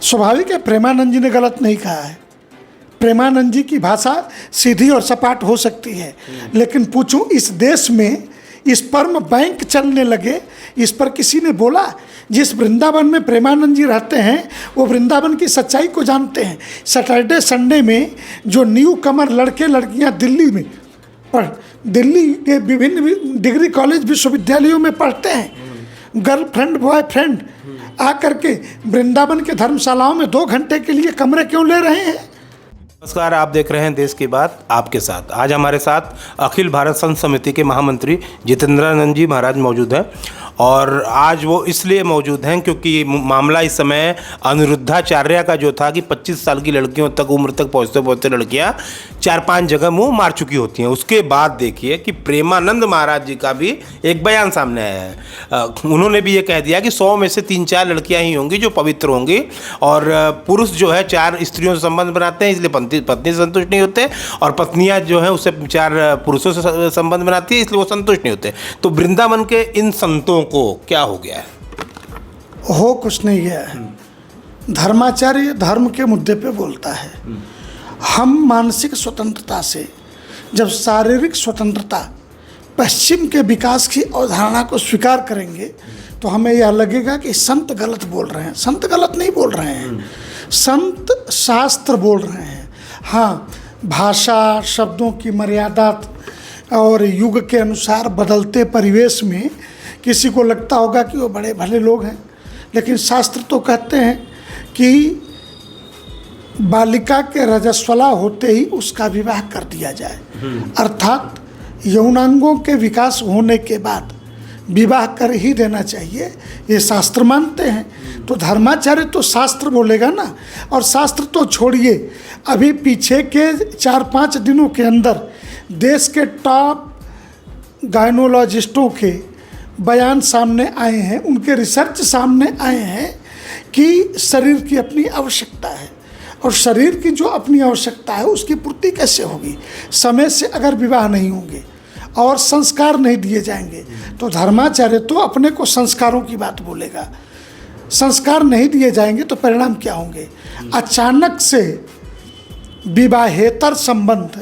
स्वाभाविक है, प्रेमानंद जी ने गलत नहीं कहा है। प्रेमानंद जी की भाषा सीधी और सपाट हो सकती है, लेकिन पूछूं इस देश में स्पर्म बैंक चलने लगे, इस पर किसी ने बोला? जिस वृंदावन में प्रेमानंद जी रहते हैं वो वृंदावन की सच्चाई को जानते हैं। सैटरडे संडे में जो न्यू कमर लड़के लड़कियां दिल्ली के विभिन्न डिग्री कॉलेज विश्वविद्यालयों में पढ़ते हैं, गर्लफ्रेंड बॉयफ्रेंड आकर के वृंदावन के धर्मशालाओं में 2 घंटे के लिए कमरे क्यों ले रहे हैं? नमस्कार, आप देख रहे हैं देश की बात आपके साथ। आज हमारे साथ अखिल भारत संत समिति के महामंत्री जितेंद्रानंद जी महाराज मौजूद हैं और आज वो इसलिए मौजूद हैं क्योंकि मामला इस समय अनिरुद्धाचार्य का जो था कि 25 साल की लड़कियों तक उम्र तक पहुँचते पहुँचते लड़कियाँ 4-5 जगह मुँह मार चुकी होती हैं। उसके बाद देखिए कि प्रेमानंद महाराज जी का भी एक बयान सामने आया है। उन्होंने भी ये कह दिया कि 100 में से 3-4 लड़कियाँ ही होंगी जो पवित्र होंगी और पुरुष जो है 4 स्त्रियों से संबंध बनाते हैं, इसलिए पत्नी संतुष्ट नहीं होते, और पत्नियां जो है उससे 4 पुरुषों से संबंध बनाती है, इसलिए वो संतुष्ट नहीं होते। तो वृंदावन के इन संतों को क्या हो गया है? हो कुछ नहीं गया है। धर्माचार्य धर्म के मुद्दे पे बोलता है। हम मानसिक स्वतंत्रता से जब शारीरिक स्वतंत्रता पश्चिम के विकास की अवधारणा को स्वीकार करेंगे तो हमें यह लगेगा कि संत गलत बोल रहे हैं। संत गलत नहीं बोल रहे हैं, संत शास्त्र बोल रहे हैं। हाँ, भाषा शब्दों की मर्यादा और युग के अनुसार बदलते परिवेश में किसी को लगता होगा कि वो बड़े भले लोग हैं, लेकिन शास्त्र तो कहते हैं कि बालिका के रजस्वला होते ही उसका विवाह कर दिया जाए, अर्थात यौनांगों के विकास होने के बाद विवाह कर ही देना चाहिए, ये शास्त्र मानते हैं। तो धर्माचार्य तो शास्त्र बोलेगा ना, और शास्त्र तो छोड़िए, अभी पीछे के 4-5 दिनों के अंदर देश के टॉप गायनोलॉजिस्टों के बयान सामने आए हैं, उनके रिसर्च सामने आए हैं कि शरीर की अपनी आवश्यकता है और शरीर की जो अपनी आवश्यकता है उसकी पूर्ति कैसे होगी? समय से अगर विवाह नहीं होंगे और संस्कार नहीं दिए जाएंगे तो धर्माचार्य तो अपने को संस्कारों की बात बोलेगा। संस्कार नहीं दिए जाएंगे तो परिणाम क्या होंगे? अचानक से विवाहेतर संबंध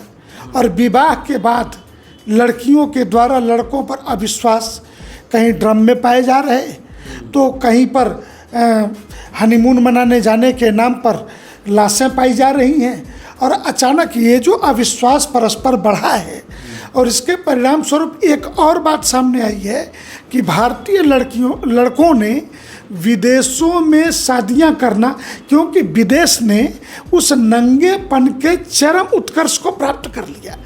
और विवाह के बाद लड़कियों के द्वारा लड़कों पर अविश्वास, कहीं ड्रम में पाए जा रहे तो कहीं पर हनीमून मनाने जाने के नाम पर लाशें पाई जा रही हैं, और अचानक ये जो अविश्वास परस्पर बढ़ा है और इसके परिणाम स्वरूप एक और बात सामने आई है कि भारतीय लड़कों ने विदेशों में शादियां करना, क्योंकि विदेश ने उस नंगेपन के चरम उत्कर्ष को प्राप्त कर लिया,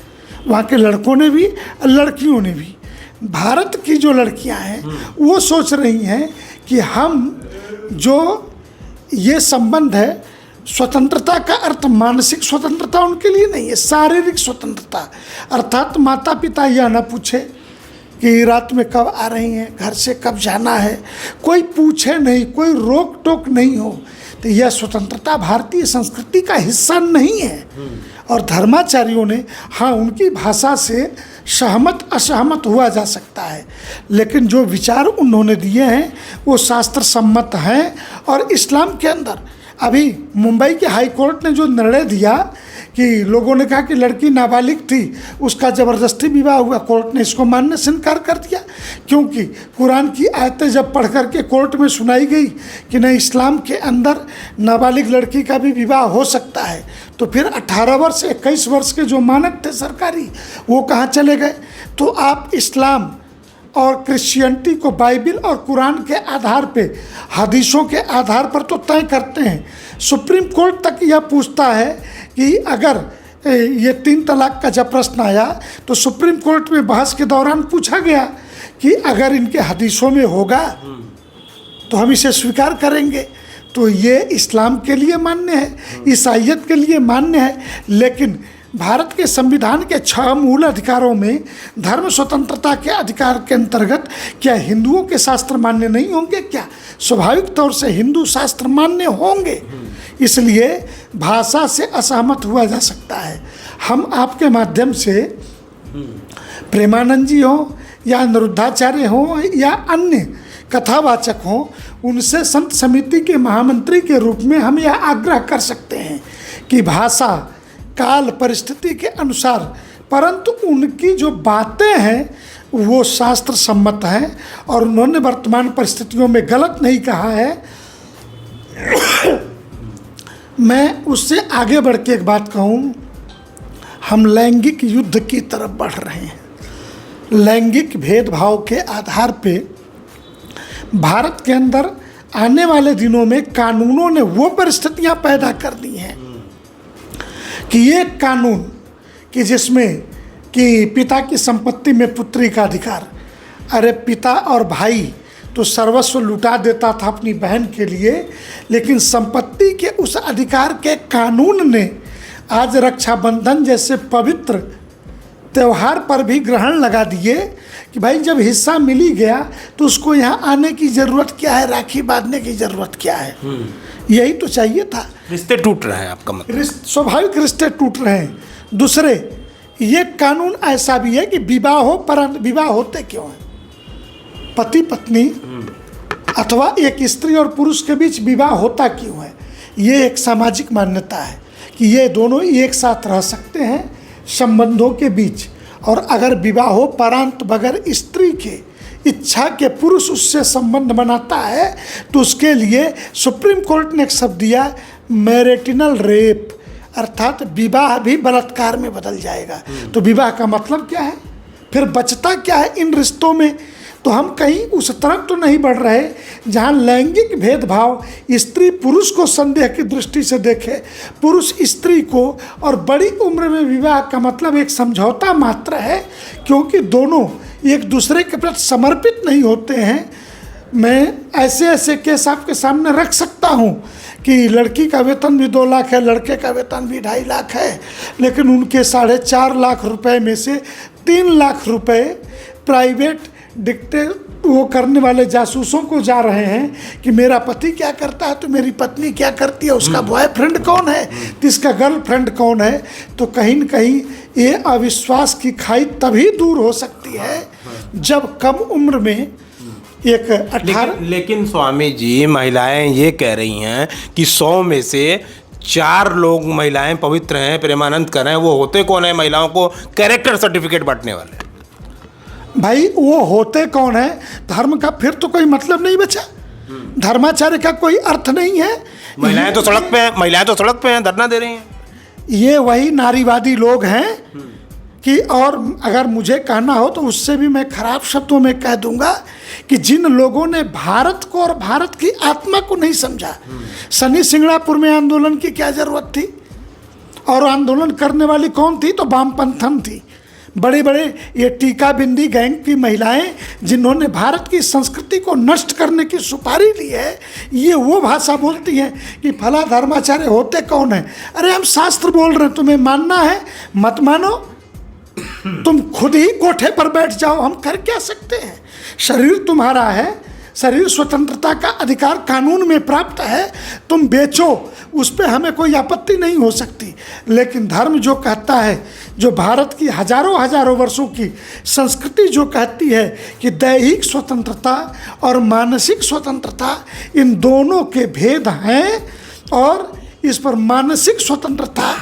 वहाँ के लड़कों ने भी लड़कियों ने भी। भारत की जो लड़कियां हैं वो सोच रही हैं कि हम जो ये संबंध है, स्वतंत्रता का अर्थ मानसिक स्वतंत्रता उनके लिए नहीं है, शारीरिक स्वतंत्रता, अर्थात माता पिता यह ना पूछे कि रात में कब आ रही हैं, घर से कब जाना है, कोई पूछे नहीं, कोई रोक टोक नहीं हो, तो यह स्वतंत्रता भारतीय संस्कृति का हिस्सा नहीं है। और धर्माचार्यों ने, हाँ, उनकी भाषा से सहमत असहमत हुआ जा सकता है, लेकिन जो विचार उन्होंने दिए हैं वो शास्त्र सम्मत हैं। और इस्लाम के अंदर अभी मुंबई के हाई कोर्ट ने जो निर्णय दिया कि लोगों ने कहा कि लड़की नाबालिग थी, उसका ज़बरदस्ती विवाह हुआ, कोर्ट ने इसको मानने से इनकार कर दिया, क्योंकि कुरान की आयतें जब पढ़ करके कोर्ट में सुनाई गई कि नहीं, इस्लाम के अंदर नाबालिग लड़की का भी विवाह हो सकता है, तो फिर 18 वर्ष 21 वर्ष के जो मानक थे सरकारी, वो कहाँ चले गए? तो आप इस्लाम और क्रिश्चियनिटी को बाइबिल और कुरान के आधार पे, हदीसों के आधार पर तो तय करते हैं। सुप्रीम कोर्ट तक यह पूछता है कि अगर ये 3 तलाक का जब प्रश्न आया तो सुप्रीम कोर्ट में बहस के दौरान पूछा गया कि अगर इनके हदीसों में होगा तो हम इसे स्वीकार करेंगे। तो ये इस्लाम के लिए मान्य है, ईसाइयत के लिए मान्य है, लेकिन भारत के संविधान के 6 मूल अधिकारों में धर्म स्वतंत्रता के अधिकार के अंतर्गत क्या हिंदुओं के शास्त्र मान्य नहीं होंगे? क्या स्वाभाविक तौर से हिंदू शास्त्र मान्य होंगे। इसलिए भाषा से असहमत हुआ जा सकता है। हम आपके माध्यम से प्रेमानंद जी हो या अनिरुद्धाचार्य हो या अन्य कथावाचक हों, उनसे संत समिति के महामंत्री के रूप में हम यह आग्रह कर सकते हैं कि भाषा काल परिस्थिति के अनुसार, परंतु उनकी जो बातें हैं वो शास्त्र सम्मत हैं और उन्होंने वर्तमान परिस्थितियों में गलत नहीं कहा है। मैं उससे आगे बढ़ के एक बात कहूँ, हम लैंगिक युद्ध की तरफ बढ़ रहे हैं। लैंगिक भेदभाव के आधार पे भारत के अंदर आने वाले दिनों में कानूनों ने वो परिस्थितियां पैदा कर दी हैं कि ये कानून कि जिसमें कि पिता की संपत्ति में पुत्री का अधिकार, अरे पिता और भाई तो सर्वस्व लुटा देता था अपनी बहन के लिए, लेकिन संपत्ति के उस अधिकार के कानून ने आज रक्षाबंधन जैसे पवित्र त्यौहार पर भी ग्रहण लगा दिए कि भाई जब हिस्सा मिल ही गया तो उसको यहाँ आने की ज़रूरत क्या है, राखी बांधने की ज़रूरत क्या है। यही तो चाहिए था। रिश्ते टूट रहे हैं आपका मतलब? स्वाभाविक रिश्ते टूट रहे हैं। दूसरे, ये कानून ऐसा भी है कि विवाह हो, पर विवाह होते क्यों हैं? पति पत्नी अथवा एक स्त्री और पुरुष के बीच विवाह होता क्यों है? ये एक सामाजिक मान्यता है कि ये दोनों एक साथ रह सकते हैं संबंधों के बीच, और अगर विवाह हो परांत बगैर स्त्री के इच्छा के पुरुष उससे संबंध बनाता है तो उसके लिए सुप्रीम कोर्ट ने एक शब्द दिया, मैरिटल रेप, अर्थात विवाह भी बलात्कार में बदल जाएगा। तो विवाह का मतलब क्या है? फिर बचता क्या है इन रिश्तों में? तो हम कहीं उस तरफ तो नहीं बढ़ रहे जहाँ लैंगिक भेदभाव स्त्री पुरुष को संदेह की दृष्टि से देखे, पुरुष स्त्री को, और बड़ी उम्र में विवाह का मतलब एक समझौता मात्र है, क्योंकि दोनों एक दूसरे के प्रति समर्पित नहीं होते हैं। मैं ऐसे ऐसे केस आपके सामने रख सकता हूँ कि लड़की का वेतन भी 2 लाख है, लड़के का वेतन भी 2.5 लाख है, लेकिन उनके 4.5 लाख रुपए में से 3 लाख रुपए प्राइवेट वो करने वाले जासूसों को जा रहे हैं कि मेरा पति क्या करता है तो मेरी पत्नी क्या करती है, उसका बॉयफ्रेंड कौन है तो इसका गर्लफ्रेंड कौन है। तो कहीं न कहीं ये अविश्वास की खाई तभी दूर हो सकती है जब कम उम्र में एक 18। लेकिन स्वामी जी, महिलाएं ये कह रही हैं कि 100 में से 4 लोग महिलाएं पवित्र हैं, प्रेमानंद कर रहे हैं। वो होते कौन है महिलाओं को कैरेक्टर सर्टिफिकेट बांटने वाले? भाई वो होते कौन है? धर्म का फिर तो कोई मतलब नहीं बचा, धर्माचार्य का कोई अर्थ नहीं है। महिलाएं तो सड़क पे हैं, महिलाएं तो सड़क पे हैं, धरना दे रही हैं। ये वही नारीवादी लोग हैं कि, और अगर मुझे कहना हो तो उससे भी मैं खराब शब्दों में कह दूंगा कि जिन लोगों ने भारत को और भारत की आत्मा को नहीं समझा। शनि सिंगड़ापुर में आंदोलन की क्या जरूरत थी? और आंदोलन करने वाली कौन थी? तो वामपंथन थी। बड़े बड़े ये टीका बिंदी गैंग की महिलाएं जिन्होंने भारत की संस्कृति को नष्ट करने की सुपारी ली है, ये वो भाषा बोलती हैं कि फला धर्माचार्य होते कौन है। अरे हम शास्त्र बोल रहे हैं, तुम्हें मानना है मत मानो, तुम खुद ही कोठे पर बैठ जाओ, हम कर क्या सकते हैं? शरीर तुम्हारा है, शरीर स्वतंत्रता का अधिकार कानून में प्राप्त है, तुम बेचो, उस पर हमें कोई आपत्ति नहीं हो सकती। लेकिन धर्म जो कहता है, जो भारत की हजारों वर्षों की संस्कृति जो कहती है कि दैहिक स्वतंत्रता और मानसिक स्वतंत्रता इन दोनों के भेद हैं, और इस पर मानसिक स्वतंत्रता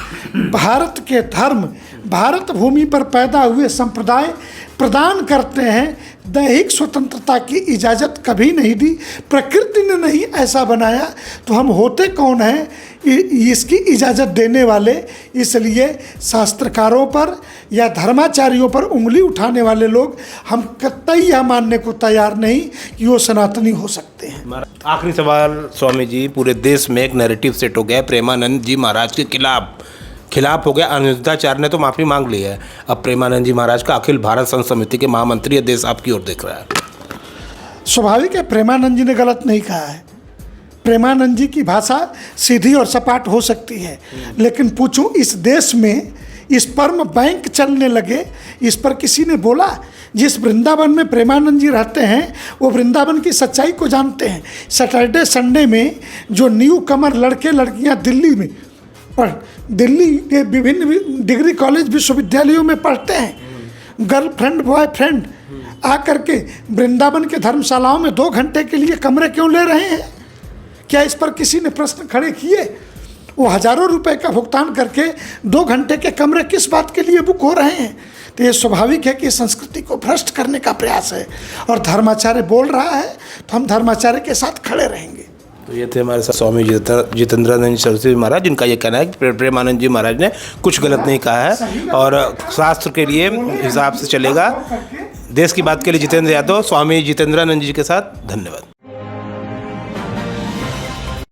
भारत के धर्म, भारत भूमि पर पैदा हुए संप्रदाय प्रदान करते हैं। दैहिक स्वतंत्रता की इजाज़त कभी नहीं दी, प्रकृति ने नहीं ऐसा बनाया, तो हम होते कौन हैं इसकी इजाज़त देने वाले? इसलिए शास्त्रकारों पर या धर्माचार्यों पर उंगली उठाने वाले लोग हम कतई यह मानने को तैयार नहीं कि वो सनातनी हो सकते हैं। आखिरी सवाल स्वामी जी, पूरे देश में एक नैरेटिव सेट हो गया प्रेमानंद जी महाराज के खिलाफ हो गया। अनिरुद्धाचार्य ने तो माफ़ी मांग ली है, अब प्रेमानंद जी महाराज का अखिल भारत संत समिति के महामंत्री देश आपकी ओर देख रहा है। स्वाभाविक है, प्रेमानंद जी ने गलत नहीं कहा है। प्रेमानंद जी की भाषा सीधी और सपाट हो सकती है, लेकिन पूछूं इस देश में स्पर्म बैंक चलने लगे, इस पर किसी ने बोला? जिस वृंदावन में प्रेमानंद जी रहते हैं वो वृंदावन की सच्चाई को जानते हैं। सैटरडे संडे में जो न्यू कमर लड़के लड़कियां दिल्ली के विभिन्न डिग्री कॉलेज विश्वविद्यालयों में पढ़ते हैं, गर्लफ्रेंड बॉयफ्रेंड, आकर के वृंदावन के धर्मशालाओं में 2 घंटे के लिए कमरे क्यों ले रहे हैं? क्या इस पर किसी ने प्रश्न खड़े किए? वो हज़ारों रुपए का भुगतान करके 2 घंटे के कमरे किस बात के लिए बुक हो रहे हैं? तो ये स्वाभाविक है कि संस्कृति को भ्रष्ट करने का प्रयास है, और धर्माचार्य बोल रहा है तो हम धर्माचार्य के साथ खड़े रहेंगे। तो ये थे हमारे साथ स्वामी जितेंद्रानंद सरस्वती महाराज, जिनका ये कहना है कि प्रेमानंद जी महाराज ने कुछ गलत नहीं कहा है और शास्त्र के लिए हिसाब से चलेगा। देश की बात के लिए जितेंद्र यादव, स्वामी जितेंद्रानंद जी के साथ, धन्यवाद।